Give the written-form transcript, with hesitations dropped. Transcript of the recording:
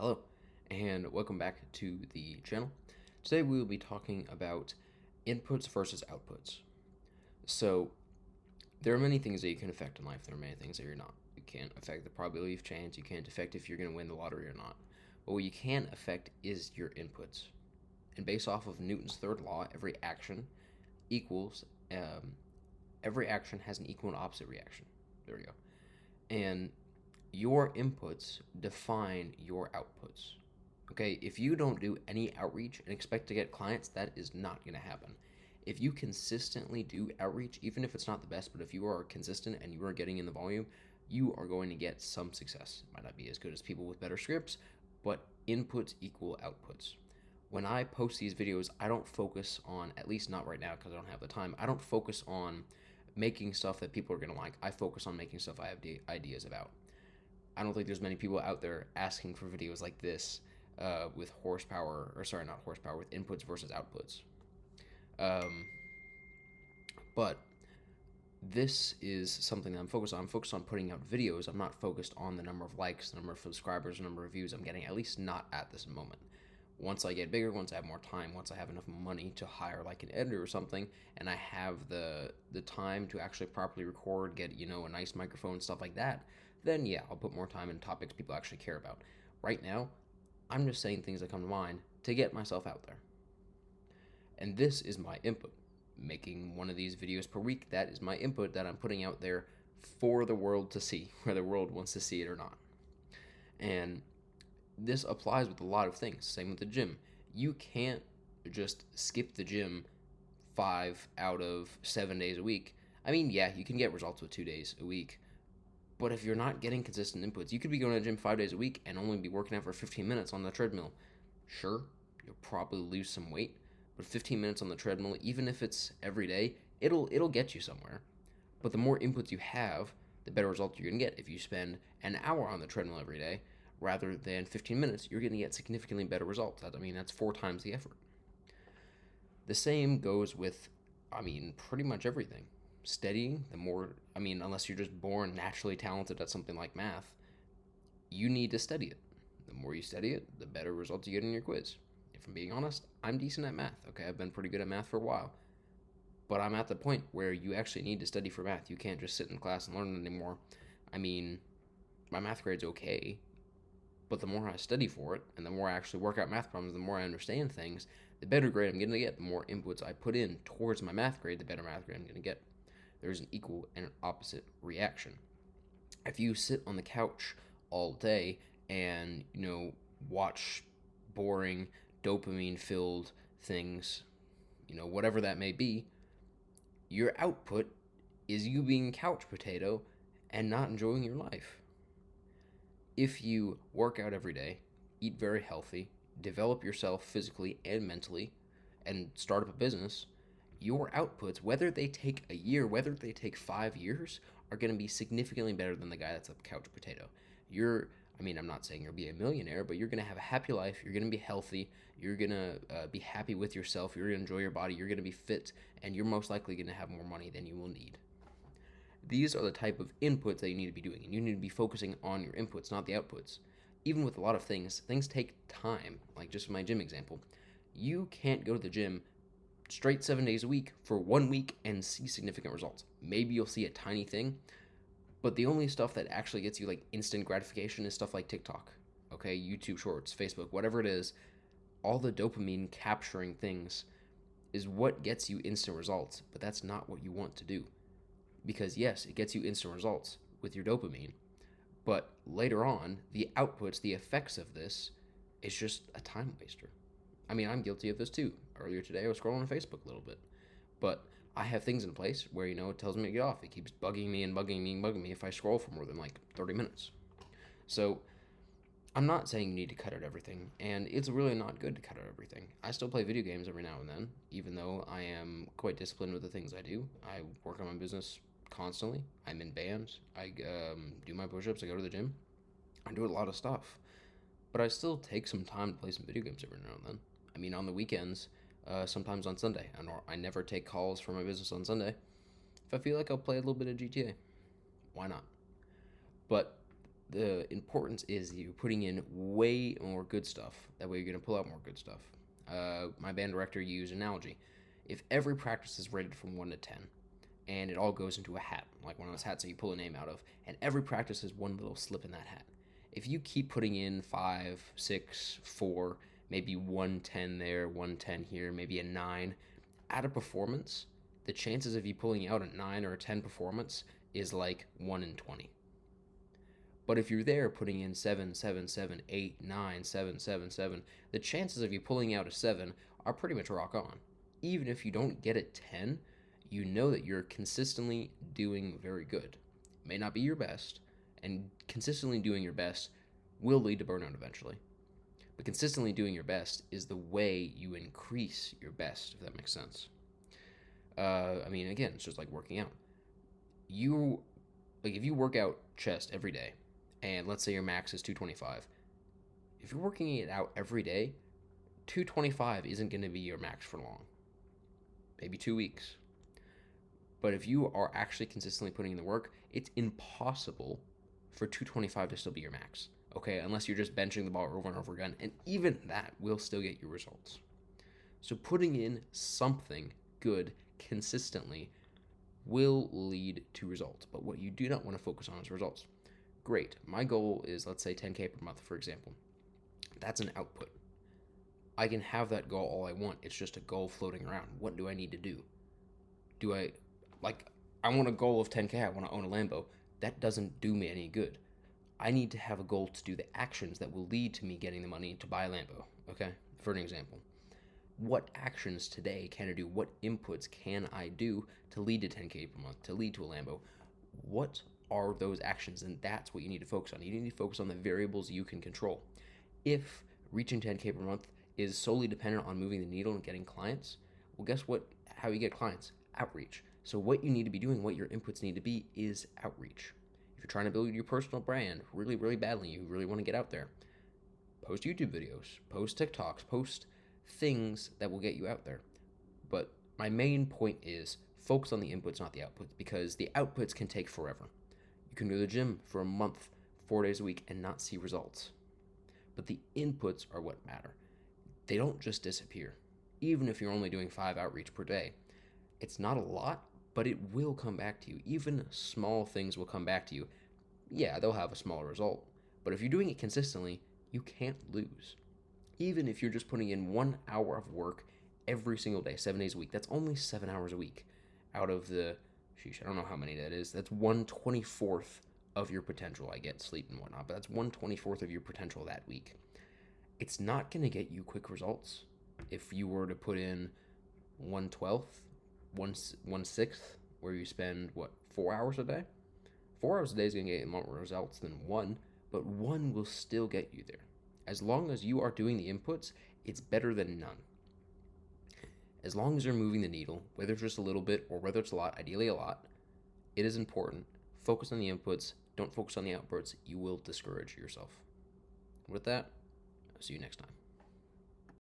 Hello, and welcome back to the channel. Today we will be talking about inputs versus outputs. So, there are many things that you can affect in life. There are many things that you're not. You can't affect the probability of chance. You can't affect if you're going to win the lottery or not. But what you can affect is your inputs. And based off of Newton's third law, equals um, every action has an equal and opposite reaction. There we go. And your inputs define your outputs. Okay, if you don't do any outreach and expect to get clients, that is not going to happen. If you consistently do outreach, even if it's not the best, but if you are consistent and you are getting in the volume, you are going to get some success. It might not be as good as people with better scripts, but inputs equal outputs. When I post these videos, I don't focus on, at least not right now because I don't have the time, I don't focus on making stuff that people are going to like. I focus on making stuff I have ideas about. I don't think there's many people out there asking for videos like this with horsepower, or sorry, not horsepower, with inputs versus outputs. Um, but this is something that I'm focused on. I'm focused on putting out videos. I'm not focused on the number of likes, the number of subscribers, the number of views I'm getting, at least not at this moment. Once I get bigger, once I have more time, once I have enough money to hire like an editor or something, and I have the time to actually properly record, get a nice microphone, stuff like that, then yeah, I'll put more time in topics people actually care about. Right now, I'm just saying things that come to mind to get myself out there. And this is my input. Making one of these videos per week, that is my input that I'm putting out there for the world to see, whether the world wants to see it or not. And this applies with a lot of things. Same with the gym. You can't just skip the gym 5 out of 7 days a week. I mean, yeah, you can get results with 2 days a week, but if you're not getting consistent inputs, you could be going to the gym 5 days a week and only be working out for 15 minutes on the treadmill. Sure, you'll probably lose some weight, but 15 minutes on the treadmill, even if it's every day, it'll get you somewhere. But the more inputs you have, the better results you're gonna get. If you spend an hour on the treadmill every day rather than 15 minutes, you're gonna get significantly better results. That's 4 times the effort. The same goes with, pretty much everything. Studying, unless you're just born naturally talented at something like math, you need to study it. The more you study it, the better results you get in your quiz. If I'm being honest, I'm decent at math. Okay, I've been pretty good at math for a while. But I'm at the point where you actually need to study for math. You can't just sit in class and learn it anymore. I mean, my math grade's okay, but the more I study for it and the more I actually work out math problems, the more I understand things, the better grade I'm going to get. The more inputs I put in towards my math grade, the better math grade I'm going to get. There's an equal and an opposite reaction. If you sit on the couch all day and, watch boring, dopamine filled things, whatever that may be, your output is you being couch potato and not enjoying your life. If you work out every day, eat very healthy, develop yourself physically and mentally, and start up a business, your outputs, whether they take a year, whether they take 5 years, are going to be significantly better than the guy that's a couch potato. I'm not saying you'll be a millionaire, but you're going to have a happy life. You're going to be healthy. You're going to be happy with yourself. You're going to enjoy your body. You're going to be fit, and you're most likely going to have more money than you will need. These are the type of inputs that you need to be doing, and you need to be focusing on your inputs, not the outputs. Even with a lot of things take time. Like just my gym example, you can't go to the gym straight 7 days a week for 1 week and see significant results. Maybe you'll see a tiny thing, but the only stuff that actually gets you like instant gratification is stuff like TikTok, okay, YouTube Shorts, Facebook, whatever it is. All the dopamine capturing things is what gets you instant results, but that's not what you want to do. Because yes, it gets you instant results with your dopamine, but later on, the outputs, the effects of this is just a time waster. I'm guilty of this too. Earlier today, I was scrolling on Facebook a little bit, but I have things in place where it tells me to get off. It keeps bugging me and bugging me and bugging me if I scroll for more than like 30 minutes. So I'm not saying you need to cut out everything, and it's really not good to cut out everything. I still play video games every now and then, even though I am quite disciplined with the things I do. I work on my business constantly. I'm in bands. I do my push-ups. I go to the gym. I do a lot of stuff, but I still take some time to play some video games every now and then. On the weekends, sometimes on Sunday. I never take calls for my business on Sunday. If I feel like I'll play a little bit of GTA, why not? But The importance is that you're putting in way more good stuff. That way you're going to pull out more good stuff. My band director used an analogy. If every practice is rated from 1 to 10, and it all goes into a hat, like one of those hats that you pull a name out of, and every practice is one little slip in that hat. If you keep putting in 5, 6, 4, maybe 110 there, 110 here, maybe a 9, at a performance, the chances of you pulling out a 9 or a 10 performance is like 1 in 20. But if you're there putting in 7, 7, 7, 8, 9, 7, 7, 7, the chances of you pulling out a 7 are pretty much rock on. Even if you don't get a 10, you know that you're consistently doing very good. It may not be your best, and consistently doing your best will lead to burnout eventually. But consistently doing your best is the way you increase your best, if that makes sense. Again, it's just like working out. If you work out chest every day, and let's say your max is 225, if you're working it out every day, 225 isn't going to be your max for long. Maybe 2 weeks. But if you are actually consistently putting in the work, it's impossible for 225 to still be your max. Okay, unless you're just benching the bar over and over again, and even that will still get you results. So putting in something good consistently will lead to results. But what you do not want to focus on is results. Great, my goal is, let's say, 10K per month, for example. That's an output. I can have that goal all I want. It's just a goal floating around. What do I need to do? I want a goal of 10K. I want to own a Lambo. That doesn't do me any good. I need to have a goal to do the actions that will lead to me getting the money to buy a Lambo. Okay? For an example. What actions today can I do? What inputs can I do to lead to 10K per month, to lead to a Lambo? What are those actions? And that's what you need to focus on. You need to focus on the variables you can control. If reaching 10K per month is solely dependent on moving the needle and getting clients, well, guess what? How you get clients? Outreach. So what you need to be doing, what your inputs need to be, is outreach. If you're trying to build your personal brand really, really badly, you really want to get out there, post YouTube videos, post TikToks, post things that will get you out there. But my main point is focus on the inputs, not the outputs, because the outputs can take forever. You can go to the gym for a month, 4 days a week, and not see results. But the inputs are what matter. They don't just disappear. Even if you're only doing 5 outreach per day, it's not a lot, but it will come back to you. Even small things will come back to you. Yeah, they'll have a smaller result, but if you're doing it consistently, you can't lose. Even if you're just putting in 1 hour of work every single day, 7 days a week, that's only 7 hours a week out of the, I don't know how many that is. That's 1/24th of your potential. I get sleep and whatnot, but that's 1/24th of your potential that week. It's not going to get you quick results. If you were to put in 1/12th, 1/6th, where you spend, 4 hours a day? 4 hours a day is going to get you more results than 1, but 1 will still get you there. As long as you are doing the inputs, it's better than none. As long as you're moving the needle, whether it's just a little bit or whether it's a lot, ideally a lot, it is important. Focus on the inputs, don't focus on the outputs. You will discourage yourself. With that, I'll see you next time.